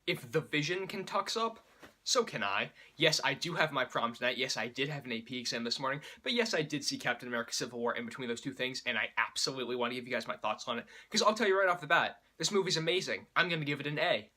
If the Vision can tux up, so can I. Yes, I do have my prom tonight. Yes, I did have an AP exam this morning. But yes, I did see Captain America Civil War in between those two things, and I absolutely want to give you guys my thoughts on it. Because I'll tell you right off the bat, this movie's amazing. I'm going to give it an A.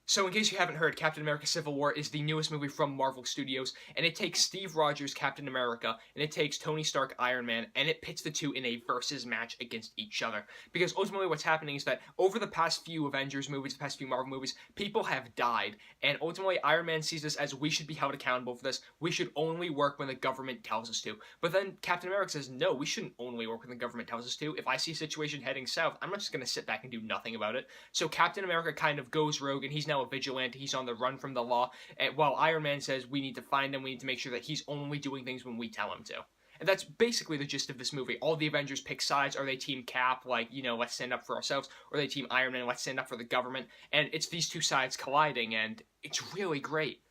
So in case you haven't heard, Captain America Civil War is the newest movie from Marvel Studios, and it takes Steve Rogers, Captain America, and it takes Tony Stark, Iron Man, and it pits the two in a versus match against each other. Because ultimately what's happening is that over the past few Avengers movies, the past few Marvel movies, people have died, and ultimately Iron Man sees this as we should be held accountable for this, we should only work when the government tells us to. But then Captain America says, no, we shouldn't only work when the government tells us to. If I see a situation heading south, I'm not just going to sit back and do nothing about it. So Captain America kind of goes rogue, and he's now a vigilante, he's on the run from the law, and while Iron Man says we need to find him, we need to make sure that he's only doing things when we tell him to. And that's basically the gist of this movie. All the Avengers pick sides. Are they Team Cap, like, you know, let's stand up for ourselves? Or are they Team Iron Man, let's stand up for the government? And it's these two sides colliding, and it's really great.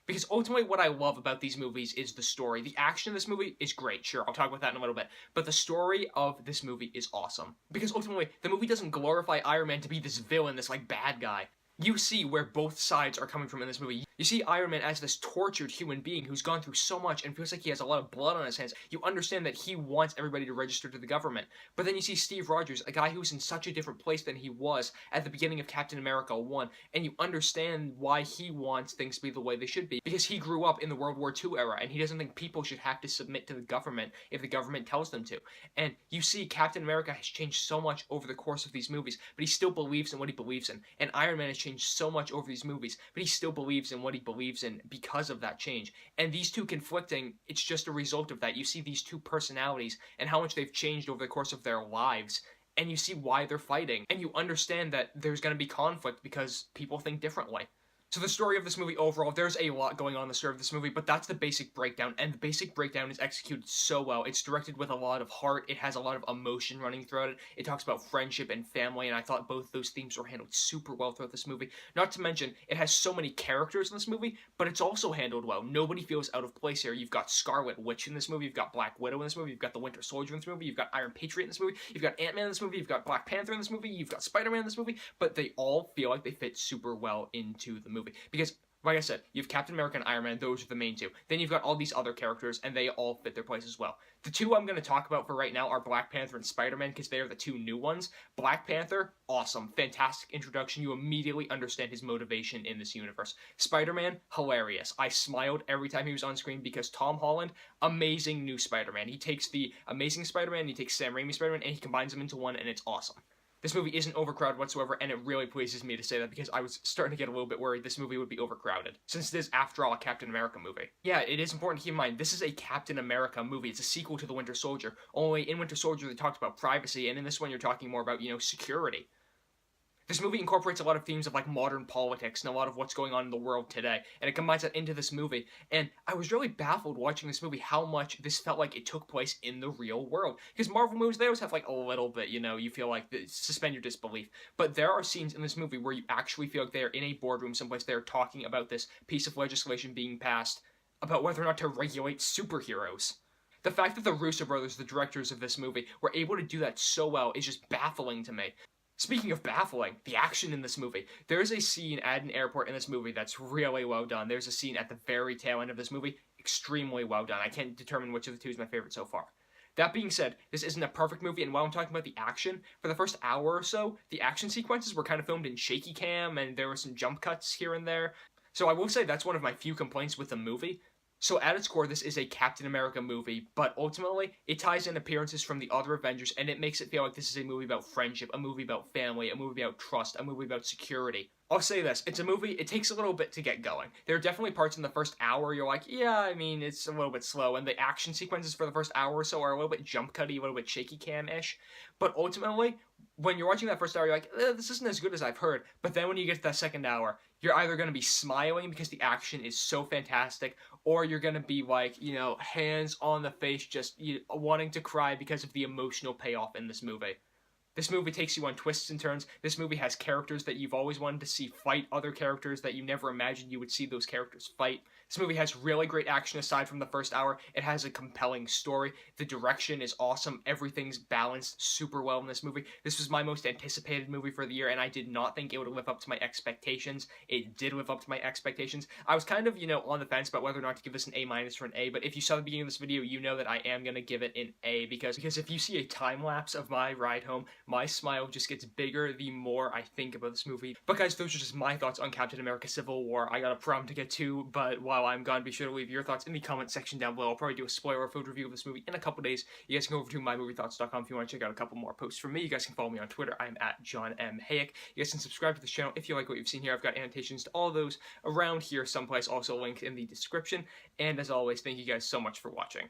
Because ultimately what I love about these movies is the story. The action in this movie is great, sure, I'll talk about that in a little bit. But the story of this movie is awesome. Because ultimately, the movie doesn't glorify Iron Man to be this villain, this, like, bad guy. You see where both sides are coming from in this movie. You see Iron Man as this tortured human being who's gone through so much and feels like he has a lot of blood on his hands. You understand that he wants everybody to register to the government. But then you see Steve Rogers, a guy who's in such a different place than he was at the beginning of Captain America 1, and you understand why he wants things to be the way they should be. Because he grew up in the World War II era, and he doesn't think people should have to submit to the government if the government tells them to. And you see Captain America has changed so much over the course of these movies, but he still believes in what he believes in. And Iron Man has changed so much over these movies, but he still believes in what he believes in because of that change. And these two conflicting, it's just a result of that. You see these two personalities and how much they've changed over the course of their lives, and you see why they're fighting, and you understand that there's going to be conflict because people think differently. So the story of this movie overall, there's a lot going on in the story of this movie, but that's the basic breakdown, and the basic breakdown is executed so well. It's directed with a lot of heart, it has a lot of emotion running throughout it, it talks about friendship and family, and I thought both those themes were handled super well throughout this movie. Not to mention, it has so many characters in this movie, but it's also handled well. Nobody feels out of place here. You've got Scarlet Witch in this movie, you've got Black Widow in this movie, you've got the Winter Soldier in this movie, you've got Iron Patriot in this movie, you've got Ant-Man in this movie, you've got Black Panther in this movie, you've got Spider-Man in this movie, but they all feel like they fit super well into the movie. Because like I said, you have Captain America and Iron Man, those are the main two. Then you've got all these other characters, and they all fit their place as well. The two I'm going to talk about for right now are Black Panther and Spider-Man, because they are the two new ones. Black Panther, awesome, fantastic introduction. You immediately understand his motivation in this universe. Spider-Man, hilarious. I smiled every time he was on screen because Tom Holland, amazing new Spider-Man. He takes the Amazing Spider-Man, he takes Sam Raimi's Spider-Man, and he combines them into one, and it's awesome. This movie isn't overcrowded whatsoever, and it really pleases me to say that because I was starting to get a little bit worried this movie would be overcrowded, since it is, after all, a Captain America movie. Yeah, it is important to keep in mind, this is a Captain America movie. It's a sequel to The Winter Soldier, only in Winter Soldier they talked about privacy, and in this one you're talking more about, you know, security. This movie incorporates a lot of themes of, like, modern politics and a lot of what's going on in the world today, and it combines that into this movie, and I was really baffled watching this movie how much this felt like it took place in the real world. Because Marvel movies, they always have, like, a little bit, you know, you feel like, suspend your disbelief. But there are scenes in this movie where you actually feel like they are in a boardroom someplace, they are talking about this piece of legislation being passed, about whether or not to regulate superheroes. The fact that the Russo brothers, the directors of this movie, were able to do that so well is just baffling to me. Speaking of baffling, the action in this movie. There's a scene at an airport in this movie that's really well done. There's a scene at the very tail end of this movie, extremely well done. I can't determine which of the two is my favorite so far. That being said, this isn't a perfect movie, and while I'm talking about the action, for the first hour or so, the action sequences were kind of filmed in shaky cam, and there were some jump cuts here and there. So I will say that's one of my few complaints with the movie. So at its core, this is a Captain America movie, but ultimately, it ties in appearances from the other Avengers, and it makes it feel like this is a movie about friendship, a movie about family, a movie about trust, a movie about security. I'll say this, it's a movie, it takes a little bit to get going. There are definitely parts in the first hour you're like, yeah, I mean, it's a little bit slow, and the action sequences for the first hour or so are a little bit jump cutty, a little bit shaky cam-ish, but ultimately, when you're watching that first hour, you're like, this isn't as good as I've heard, but then when you get to that second hour, you're either going to be smiling because the action is so fantastic, or you're going to be like, you know, hands on the face, just wanting to cry because of the emotional payoff in this movie. This movie takes you on twists and turns. This movie has characters that you've always wanted to see fight other characters that you never imagined you would see those characters fight. This movie has really great action aside from the first hour. It has a compelling story. The direction is awesome. Everything's balanced super well in this movie. This was my most anticipated movie for the year, and I did not think it would live up to my expectations. It did live up to my expectations. I was kind of, on the fence about whether or not to give this an A- or an A, but if you saw the beginning of this video, you know that I am going to give it an A, because if you see a time lapse of my ride home, my smile just gets bigger the more I think about this movie. But guys, those are just my thoughts on Captain America Civil War. I got a prom to get to, but while I'm gone, be sure to leave your thoughts in the comment section down below. I'll probably do a spoiler-filled review of this movie in a couple days. You guys can go over to mymoviethoughts.com if you want to check out a couple more posts from me. You guys can follow me on Twitter. I'm at John M. Hayeck. You guys can subscribe to this channel if you like what you've seen here. I've got annotations to all those around here someplace, also linked in the description. And as always, thank you guys so much for watching.